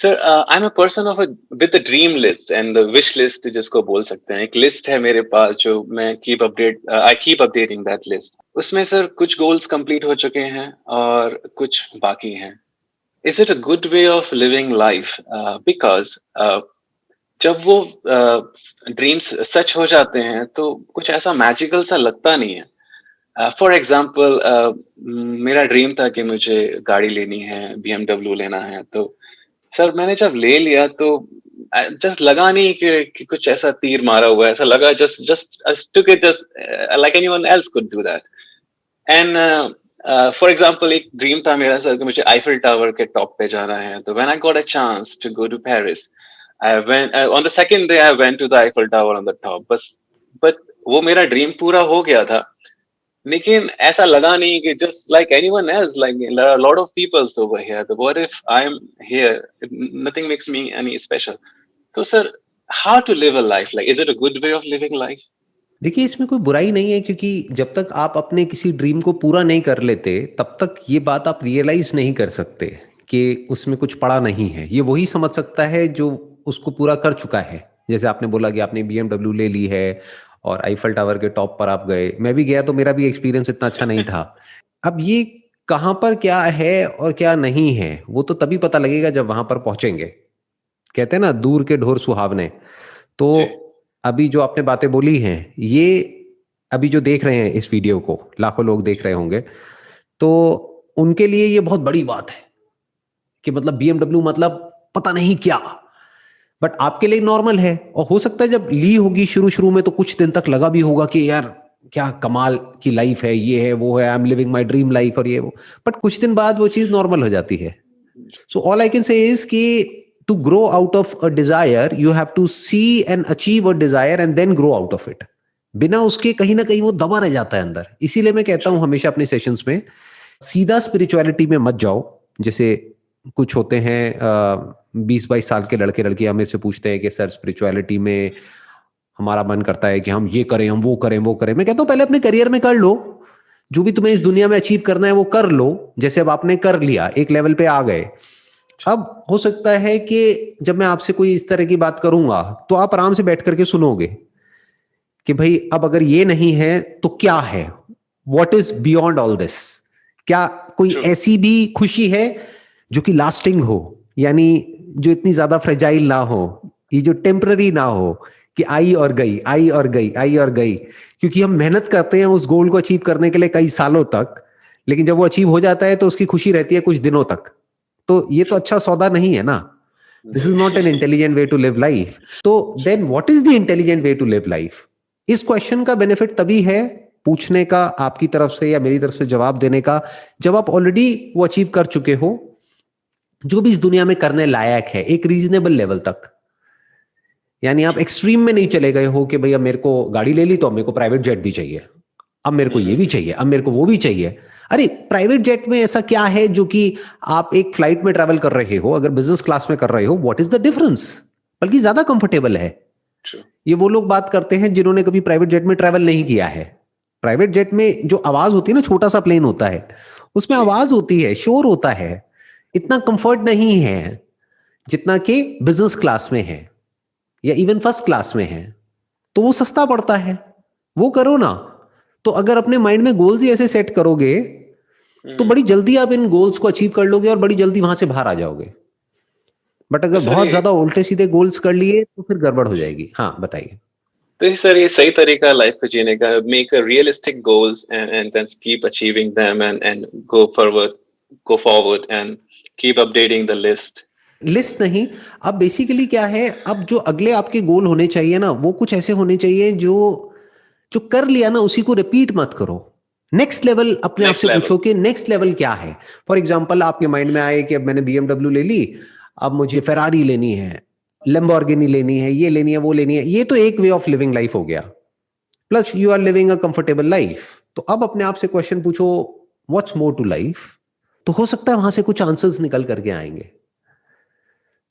Sir I am a person of with the dream list and the wish list जिसको बोल सकते हैं। एक लिस्ट है मेरे पास जो मैं I keep updating that list. उसमें सर कुछ गोल्स कंप्लीट हो चुके हैं और कुछ बाकी हैं। Is it a good way of living life? Because जब वो ड्रीम्स सच हो जाते हैं तो कुछ ऐसा मैजिकल सा लगता नहीं है। फॉर एग्जाम्पल मेरा ड्रीम था कि मुझे गाड़ी लेनी है, BMW लेना है। तो सर मैंने जब ले लिया तो जस्ट लगा नहीं कि कुछ ऐसा तीर मारा हुआ है। ऐसा लगा just just took it just like anyone else could do that. And for example एक ड्रीम था मेरा सर कि मुझे आईफिल टावर के टॉप पे जाना है। तो when I got a chance to go to Paris, I went on the second day, I went to the Eiffel tower on the top. बस बट वो मेरा ड्रीम पूरा हो गया था, लेकिन ऐसा लगा नहीं कि just like anyone else, like there are a lot of people over here. The what if I'm here? Nothing makes me any special. So, sir, how to live a life? Like, is it a good way of living life? देखिए, इसमें कोई बुराई नहीं है, क्योंकि जब तक आप अपने किसी ड्रीम को पूरा नहीं कर लेते तब तक ये बात आप रियलाइज नहीं कर सकते कि उसमें कुछ पड़ा नहीं है। ये वही समझ सकता है जो उसको पूरा कर चुका है। जैसे आपने बोला कि आपने BMW ले ली है और आईफल टावर के टॉप पर आप गए। मैं भी गया तो मेरा भी एक्सपीरियंस इतना अच्छा नहीं था। अब ये कहाँ पर क्या है और क्या नहीं है वो तो तभी पता लगेगा जब वहां पर पहुंचेंगे। कहते हैं ना, दूर के ढोर सुहावने। तो जी, अभी जो आपने बातें बोली हैं, ये अभी जो देख रहे हैं इस वीडियो को लाखों लोग देख रहे होंगे, तो उनके लिए ये बहुत बड़ी बात है कि मतलब BMW मतलब पता नहीं क्या। बट आपके लिए नॉर्मल है, और हो सकता है जब ली होगी शुरू शुरू में तो कुछ दिन तक लगा भी होगा कि यार क्या कमाल की लाइफ है, ये है वो है, I M living my dream life और ये वो। बट कुछ दिन बाद वो चीज नॉर्मल हो जाती है। So all I can say is कि to grow out of a desire, you have to see and achieve a desire and then grow out of it. बिना उसके कहीं ना कहीं वो दबा रह जाता है अंदर। इसीलिए मैं कहता हूं true. हमेशा अपने सेशंस में सीधा स्पिरिचुअलिटी में मत जाओ। जैसे कुछ होते हैं 20-22 साल के लड़के लड़कियां मेरे से पूछते हैं कि सर स्पिरिचुअलिटी में हमारा मन करता है कि हम ये करें, हम वो करें, वो करें। मैं कहता हूं पहले अपने करियर में कर लो, जो भी तुम्हें इस दुनिया में अचीव करना है वो कर लो। जैसे अब आपने कर लिया, एक लेवल पे आ गए। अब हो सकता है कि जब मैं आपसे कोई इस तरह की बात करूंगा तो आप आराम से बैठ करके सुनोगे कि भाई अब अगर ये नहीं है तो क्या है, what is beyond all this. क्या कोई True. ऐसी भी खुशी है जो कि लास्टिंग हो, यानी जो इतनी ज्यादा फ्रेजाइल ना हो, ये जो टेम्पररी ना हो कि आई और गई, आई और गई, आई और गई। क्योंकि हम मेहनत करते हैं उस गोल को अचीव करने के लिए कई सालों तक, लेकिन जब वो अचीव हो जाता है तो उसकी खुशी रहती है कुछ दिनों तक। तो ये तो True. अच्छा सौदा नहीं है ना। दिस इज नॉट एन जी। Intelligent way to live life. तो then what is the intelligent way to live life? इस क्वेश्चन का बेनिफिट तभी है पूछने का, आपकी तरफ से या मेरी तरफ से जवाब देने का, जब आप ऑलरेडी वो अचीव कर चुके हो जो भी इस दुनिया में करने लायक है एक रीजनेबल लेवल तक। यानी आप True. एक्सट्रीम में नहीं चले गए हो कि भैया मेरे को गाड़ी ले ली तो अब मेरे को प्राइवेट जेट भी चाहिए, अब मेरे को ये भी चाहिए, अब मेरे को वो भी चाहिए। अरे प्राइवेट जेट में ऐसा क्या है जो कि आप एक फ्लाइट में ट्रैवल कर रहे हो, अगर बिजनेस क्लास में कर रहे हो, व्हाट इज द डिफरेंस? बल्कि ज्यादा कंफर्टेबल है। True. ये वो लोग बात करते हैं जिन्होंने कभी प्राइवेट जेट में ट्रैवल नहीं किया है। प्राइवेट जेट में जो आवाज होती है ना, छोटा सा प्लेन होता है, उसमें जी। आवाज होती है, शोर होता है। इतना कंफर्ट नहीं है जितना कि बिजनेस क्लास में है या इवन फर्स्ट क्लास में है। तो वो सस्ता पड़ता है, वो करो ना। तो अगर अपने माइंड में गोल्स ही ऐसे सेट करोगे तो हम्म। बड़ी जल्दी आप इन गोल्स को अचीव कर लोगे और बड़ी जल्दी वहां से बाहर आ जाओगे। बट तो अगर सर बहुत ये ज्यादा उल्टे सीधे गोल्स कर लिए तो फिर गड़बड़ हो जाएगी। हाँ बताइए। सर ये सही तरीका है लाइफ को जीने का। Make a realistic goals and then keep achieving them and go forward and keep updating the list. List नहीं, अब बेसिकली क्या है, अब जो अगले आपके गोल होने चाहिए ना वो कुछ ऐसे होने चाहिए जो जो कर लिया ना उसी को रिपीट मत करो। नेक्स्ट लेवल अपने आप नेक्स्ट से लेवल। पूछो कि नेक्स्ट लेवल क्या है। फॉर एग्जाम्पल आपके माइंड में आए कि अब मैंने BMW ले ली, अब मुझे फेरारी लेनी है, लैम्बोर्गिनी लेनी है, ये लेनी है, वो लेनी है। ये तो एक वे ऑफ लिविंग लाइफ हो गया, plus you are living a comfortable life. तो अब अपने आप से क्वेश्चन पूछो, व्हाट्स मोर टू लाइफ? तो हो सकता है वहां से कुछ आंसर्स निकल करके आएंगे।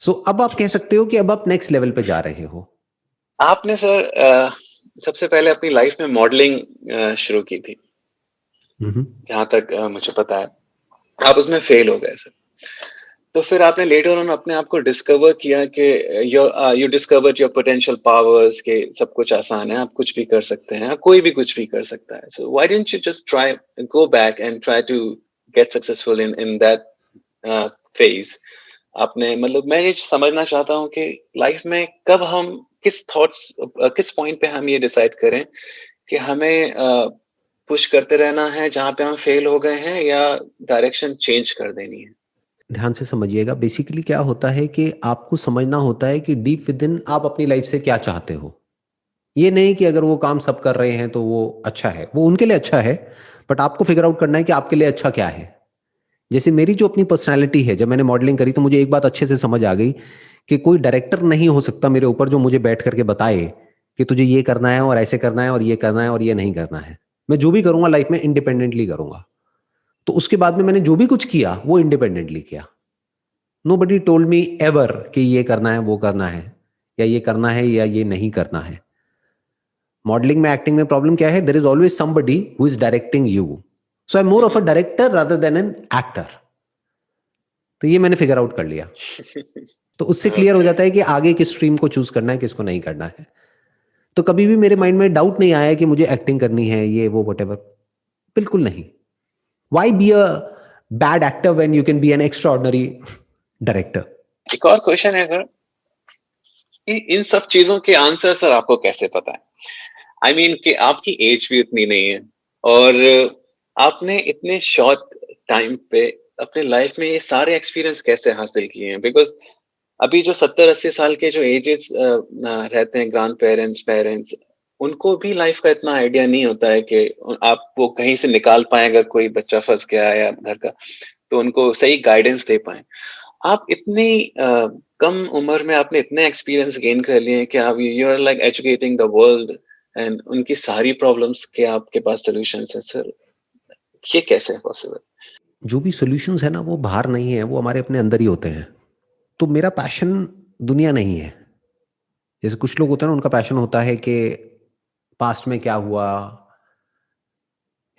सो अब आप कह सकते हो कि अब आप नेक्स्ट लेवल पे जा रहे हो। आपने सर सबसे पहले अपनी लाइफ में मॉडलिंग शुरू की थी, हम्म। जहां तक मुझे पता है। आप उसमें फेल हो गए सर। तो फिर आपने लेटर ऑन अपने आप को डिस्कवर किया कि you discovered your potential powers के सब कुछ आसान है, आप कुछ भी कर सकते हैं, कोई भी कुछ भी कर सकता है. So why didn't you just try, go back and try to get successful in that phase. आपने मतलब मैं ये समझना चाहता हूँ कि लाइफ में कब हम किस थॉट्स, किस पॉइंट पे हम ये डिसाइड करें कि हमें पुश करते रहना है जहां पे हम फेल हो गए हैं, या डायरेक्शन चेंज कर देनी है. ध्यान से समझिएगा, बेसिकली क्या होता है कि आपको समझना होता है कि डीप विद इन आप अपनी लाइफ से क्या चाहते हो. ये नहीं कि अगर वो काम सब कर रहे हैं तो वो अच्छा है, वो उनके लिए अच्छा है, बट आपको फिगर आउट करना है कि आपके लिए अच्छा क्या है. जैसे मेरी जो अपनी पर्सनालिटी है, जब मैंने मॉडलिंग करी तो मुझे एक बात अच्छे से समझ आ गई कि कोई डायरेक्टर नहीं हो सकता मेरे ऊपर जो मुझे बैठ करके बताए कि तुझे ये करना है और ऐसे करना है और ये करना है और ये नहीं करना है. मैं जो भी करूंगा लाइफ में इंडिपेंडेंटली करूंगा. तो उसके बाद में मैंने जो भी कुछ किया वो इंडिपेंडेंटली किया. नोबडी टोल्ड मी एवर कि ये करना है वो करना है, या ये करना है या ये नहीं करना है. मॉडलिंग में, एक्टिंग में प्रॉब्लम क्या है, there is always somebody who is directing you. So I am more of a director rather than an actor. तो ये मैंने फिगर आउट कर लिया. तो उससे क्लियर हो जाता है कि आगे किस स्ट्रीम को चूज करना है, किसको नहीं करना है. तो कभी भी मेरे माइंड में डाउट नहीं आया कि मुझे एक्टिंग करनी है, ये वो वटेवर. बिल्कुल नहीं. Why be a bad actor when you can be N extraordinary director. एक और क्वेश्चन है सर, कि इन सब चीजों के आंसर सर आपको कैसे पता है? आई मीन कि आपकी एज भी उतनी नहीं है, और आपने इतने शॉर्ट टाइम पे अपने लाइफ में ये सारे एक्सपीरियंस कैसे हासिल किए हैं? बिकॉज अभी जो 70-80 साल के जो एजेस रहते हैं, ग्रैंड पेरेंट्स, पेरेंट्स, उनको भी लाइफ का इतना आइडिया नहीं होता है कि आप वो कहीं से निकाल पाए अगर कोई बच्चा फंस गया है या घर का, तो उनको सही गाइडेंस दे पाए. आप इतनी कम उम्र में आपने इतने एक्सपीरियंस गेन कर लिए हैं कि आप, you are like educating the world, and उनकी सारी प्रॉब्लम्स के आपके पास सॉल्यूशंस है सर. ये कैसे है पॉसिबल? जो भी सॉल्यूशंस है ना, वो बाहर नहीं है, वो हमारे अपने अंदर ही होते हैं. तो मेरा पैशन दुनिया नहीं है. जैसे कुछ लोग होते हैं ना, उनका पैशन होता है कि पास्ट में क्या हुआ,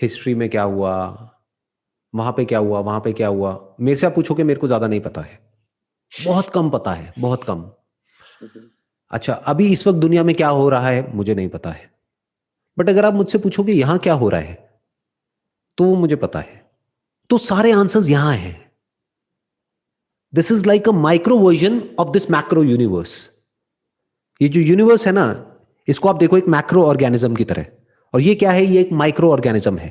हिस्ट्री में क्या हुआ, वहां पे क्या हुआ, वहां पे क्या हुआ. मेरे से आप पूछोगे, मेरे को ज्यादा नहीं पता है. बहुत कम पता है, बहुत कम. अच्छा, अभी इस वक्त दुनिया में क्या हो रहा है मुझे नहीं पता है. बट अगर आप मुझसे पूछोगे यहां क्या हो रहा है, तो वो मुझे पता है. तो सारे आंसर्स यहां हैं. This is like a micro version of this macro universe. ये जो यूनिवर्स है ना, इसको आप देखो एक मैक्रो ऑर्गेनिज्म की तरह, और ये क्या है, ये एक माइक्रो ऑर्गेनिज्म है.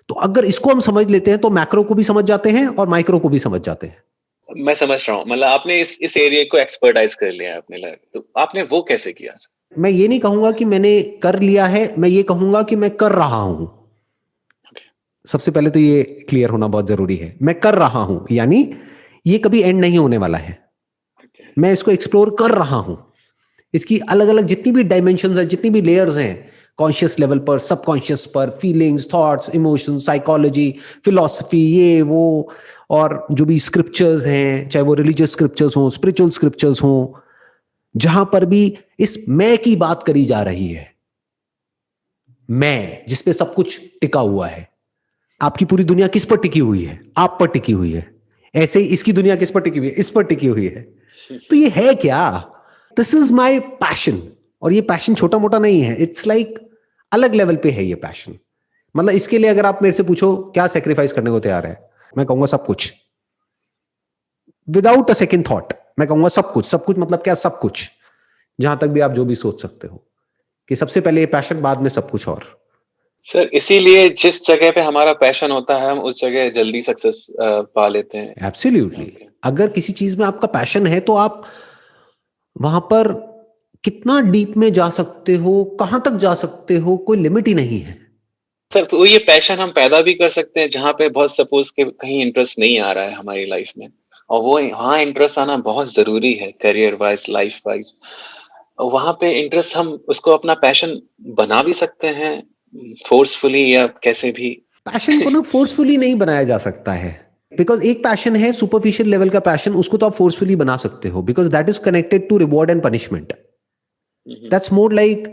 तो अगर इसको हम समझ लेते हैं तो मैक्रो को भी समझ जाते हैं और माइक्रो को भी समझ जाते हैं. मैं समझ रहा हूँ, मतलब आपने इस एरिया को एक्सपर्टाइज कर लिया है अपने लाइफ, तो आपने वो कैसे किया? मैं ये नहीं कहूंगा कि मैंने कर लिया है, मैं ये कहूंगा कि मैं कर रहा हूं. सबसे पहले तो ये क्लियर होना बहुत जरूरी है. मैं कर रहा हूं यानी ये कभी एंड नहीं होने वाला है. मैं इसको एक्सप्लोर कर रहा हूं. इसकी अलग अलग जितनी भी डायमेंशंस हैं, जितनी भी लेयर्स हैं, कॉन्शियस लेवल पर, सबकॉन्शियस पर, feelings, thoughts, emotions, psychology, philosophy, ये वो, और जो भी स्क्रिप्चर्स हैं, चाहे वो रिलीजियस स्क्रिप्चर्स हों, स्पिरिचुअल स्क्रिप्चर्स हों, जहां पर भी इस मैं की बात करी जा रही है, मैं जिसपे सब कुछ टिका हुआ है. आपकी पूरी दुनिया किस पर टिकी हुई है? आप पर टिकी हुई है. ऐसे ही इसकी दुनिया किस पर टिकी हुई है? इस पर टिकी हुई है. तो ये है क्या? This is my passion. और ये पैशन छोटा मोटा नहीं है. इट्स लाइक अलग लेवल पे है ये पैशन. मतलब इसके लिए अगर आप मेरे से पूछो क्या सेक्रीफाइस करने को तैयार है, मैं कहूंगा सब कुछ. विदाउट अ सेकेंड थॉट मैं कहूंगा सब कुछ. सब कुछ मतलब क्या? सब कुछ. जहां तक भी आप जो भी सोच सकते हो कि सबसे पहले ये पैशन, बाद में सब कुछ और. सर इसीलिए जिस जगह पे हमारा पैशन होता है हम उस जगह जल्दी सक्सेस पा लेते हैं. एब्सोल्युटली. Okay. अगर किसी चीज में आपका पैशन है तो आप वहां पर कितना डीप में जा सकते हो, कहां तक जा सकते हो, कोई लिमिट ही नहीं है. सर तो ये पैशन हम पैदा भी कर सकते हैं जहाँ पे बहुत सपोज के कहीं इंटरेस्ट नहीं आ रहा है हमारी लाइफ में, और वो वहाँ इंटरेस्ट आना बहुत जरूरी है, करियर वाइज, लाइफ वाइज. वहां पे इंटरेस्ट हम उसको अपना पैशन बना भी सकते हैं, फोर्सफुली या कैसे भी. पैशन को ना फोर्सफुली नहीं बनाया जा सकता है. बिकॉज एक पैशन है सुपरफिशियल लेवल का पैशन, उसको तो आप फोर्सफुली बना सकते हो, because that is connected to reward and punishment. That's more like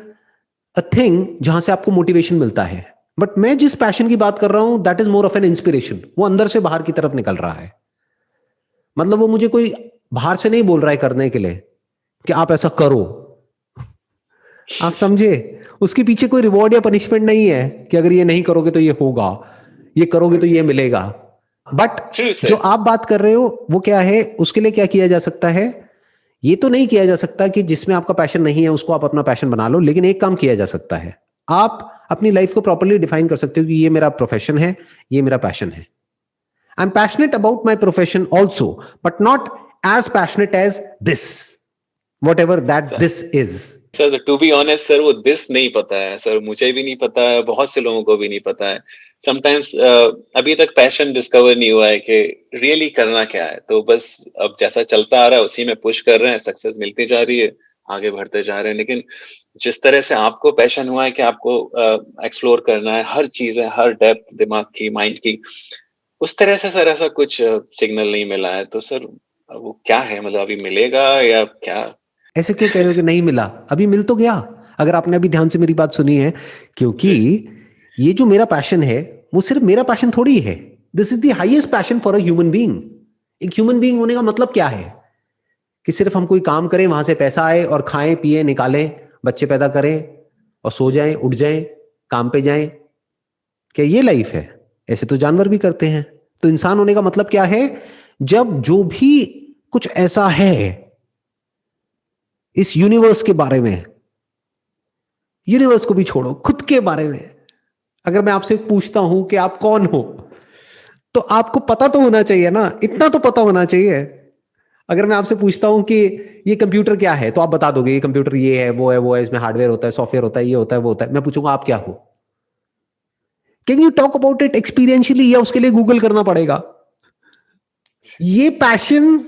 a thing जहां से आपको मोटिवेशन मिलता है. बट मैं जिस पैशन की बात कर रहा हूं that is more of an inspiration. वो अंदर से बाहर की तरफ निकल रहा है. मतलब वो मुझे कोई बाहर से नहीं बोल रहा है करने के लिए कि आप ऐसा करो। आप समझे? उसके पीछे कोई रिवॉर्ड या पनिशमेंट नहीं है कि अगर ये नहीं करोगे तो ये होगा, ये करोगे तो ये मिलेगा। बट जो आप बात कर रहे हो वो क्या है, उसके लिए क्या किया जा सकता है? ये तो नहीं किया जा सकता कि जिसमें आपका पैशन नहीं है उसको आप अपना पैशन बना लो, लेकिन एक काम किया जा सकता है, आप अपनी लाइफ को प्रॉपर्ली डिफाइन कर सकते हो कि ये मेरा प्रोफेशन है, ये मेरा पैशन है। I am passionate about my profession also, but not as passionate as this, whatever that this is. Sir to be honest sir, वो दिस नहीं पता है सर, मुझे भी नहीं पता है, बहुत से लोगों को भी नहीं पता है। समटाइम्स अभी तक पैशन डिस्कवर नहीं हुआ है कि रियली करना क्या है। तो बस अब जैसा चलता आ रहा है उसी में पुश कर रहे हैं, सक्सेस मिलती जा रही है, आगे बढ़ते जा रहे हैं। लेकिन जिस तरह से आपको पैशन हुआ है कि आपको एक्सप्लोर करना है हर चीज है, हर डेप्थ दिमाग की, माइंड की, उस तरह से सर ऐसा कुछ सिग्नल नहीं मिला है। तो सर वो क्या है, मतलब अभी मिलेगा या क्या? ऐसे क्यों कह रहे हो कि नहीं मिला? अभी मिल तो गया, अगर आपने अभी ध्यान से मेरी बात सुनी है। क्योंकि ये जो मेरा पैशन है वो सिर्फ मेरा पैशन थोड़ी है, this is the highest passion for a human being. एक ह्यूमन बीइंग होने का मतलब क्या है? कि सिर्फ हम कोई काम करें, वहां से पैसा आए और खाएं पिए निकालें, बच्चे पैदा करें और सो जाएं, उठ जाएं, काम पे जाएं, क्या ये लाइफ है? ऐसे तो जानवर भी करते हैं। तो इंसान होने का मतलब क्या है? जब जो भी कुछ ऐसा है इस यूनिवर्स के बारे में, यूनिवर्स को भी छोड़ो, खुद के बारे में, अगर मैं आपसे पूछता हूं कि आप कौन हो, तो आपको पता तो होना चाहिए ना, इतना तो पता होना चाहिए। अगर मैं आपसे पूछता हूं कि ये कंप्यूटर क्या है, तो आप बता दोगे ये कंप्यूटर ये है, वो है, इसमें हार्डवेयर होता है, सॉफ्टवेयर होता है, ये होता है, वो होता है। मैं पूछूंगा आप क्या हो? Can you talk about it experientially, या उसके लिए गूगल करना पड़ेगा? ये पैशन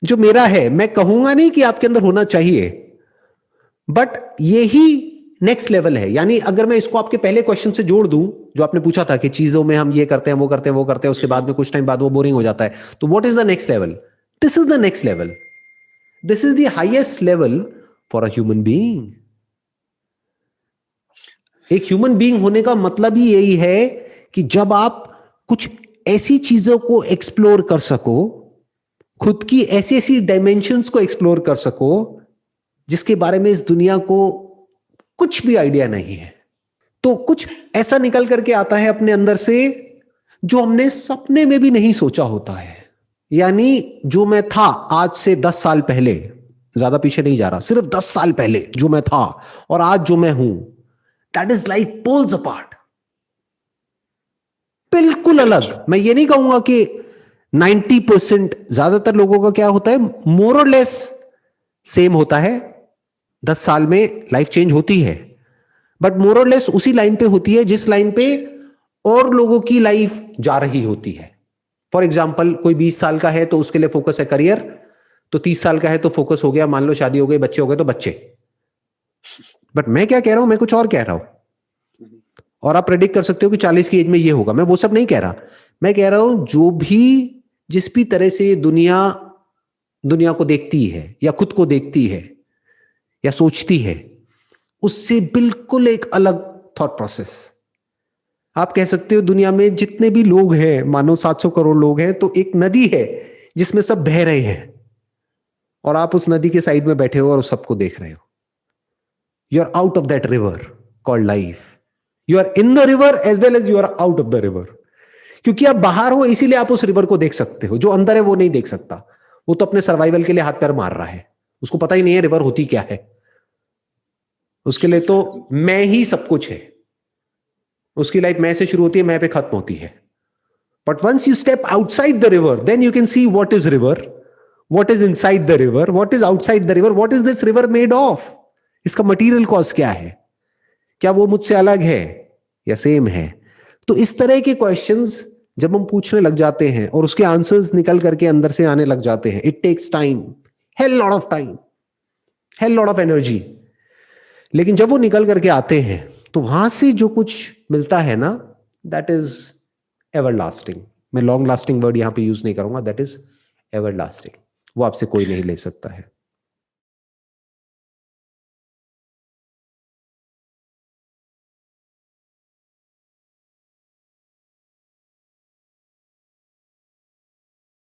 जो मेरा है, मैं कहूंगा नहीं कि आपके अंदर होना चाहिए, बट यही नेक्स्ट लेवल है। यानी अगर मैं इसको आपके पहले क्वेश्चन से जोड़ दूं, जो आपने पूछा था कि चीजों में हम ये करते हैं, वो करते हैं, वो करते हैं, उसके बाद में कुछ टाइम बाद वो बोरिंग हो जाता है, तो what is the next level? This is the next level, this is the highest level for a human being. एक ह्यूमन बीइंग होने का मतलब ही यही है कि जब आप कुछ ऐसी चीजों को एक्सप्लोर कर सको, खुद की ऐसी ऐसी डायमेंशंस को एक्सप्लोर कर सको जिसके बारे में इस दुनिया को कुछ भी आइडिया नहीं है। तो कुछ ऐसा निकल करके आता है अपने अंदर से जो हमने सपने में भी नहीं सोचा होता है। यानी जो मैं था आज से 10 साल पहले, ज्यादा पीछे नहीं जा रहा, सिर्फ 10 साल पहले जो मैं था और आज जो मैं हूं, that is like poles apart, बिल्कुल अलग। मैं ये नहीं कहूंगा कि 90%, ज्यादातर लोगों का क्या होता है, मोर और लेस सेम होता है। 10 साल में लाइफ चेंज होती है, बट मोर और लेस उसी लाइन पे होती है जिस लाइन पे और लोगों की लाइफ जा रही होती है। फॉर एग्जाम्पल, कोई 20 साल का है तो उसके लिए फोकस है करियर, तो 30 साल का है तो फोकस हो गया, मान लो शादी हो गई, बच्चे हो गए तो बच्चे। बट मैं क्या कह रहा हूं, मैं कुछ और कह रहा हूं। और आप प्रेडिक्ट कर सकते हो कि 40 की एज में ये होगा, मैं वो सब नहीं कह रहा। मैं कह रहा हूं जो भी, जिस भी तरह से दुनिया को देखती है या खुद को देखती है या सोचती है, उससे बिल्कुल एक अलग थॉट प्रोसेस। आप कह सकते हो दुनिया में जितने भी लोग हैं, मानो 700 करोड़ लोग हैं, तो एक नदी है जिसमें सब बह रहे हैं और आप उस नदी के साइड में बैठे हो और उस सबको देख रहे हो। You are out of that river called life. You are in the river as well as you are out of the river. क्योंकि आप बाहर हो इसीलिए आप उस रिवर को देख सकते हो, जो अंदर है वो नहीं देख सकता। वो तो अपने सर्वाइवल के लिए हाथ पैर मार रहा है, उसको पता ही नहीं है रिवर होती क्या है। उसके लिए तो मैं ही सब कुछ है। उसकी लाइफ मैं से शुरू होती है, मैं पे खत्म होती है। But once you step outside the river, then you can see what is river, what is inside the river, what is outside the river, what is this river made of, इसका मटीरियल कॉज क्या है, क्या वो मुझसे अलग है या same है। तो इस तरह के क्वेश्चंस जब हम पूछने लग जाते हैं और उसके आंसर्स निकल करके अंदर से आने लग जाते हैं, it takes time, hell lot of time, hell lot of energy. लेकिन जब वो निकल करके आते हैं तो वहां से जो कुछ मिलता है ना, दैट इज एवर लास्टिंग। मैं लॉन्ग लास्टिंग वर्ड यहां पे यूज नहीं करूंगा, दैट इज एवर लास्टिंग। वो आपसे कोई नहीं ले सकता है।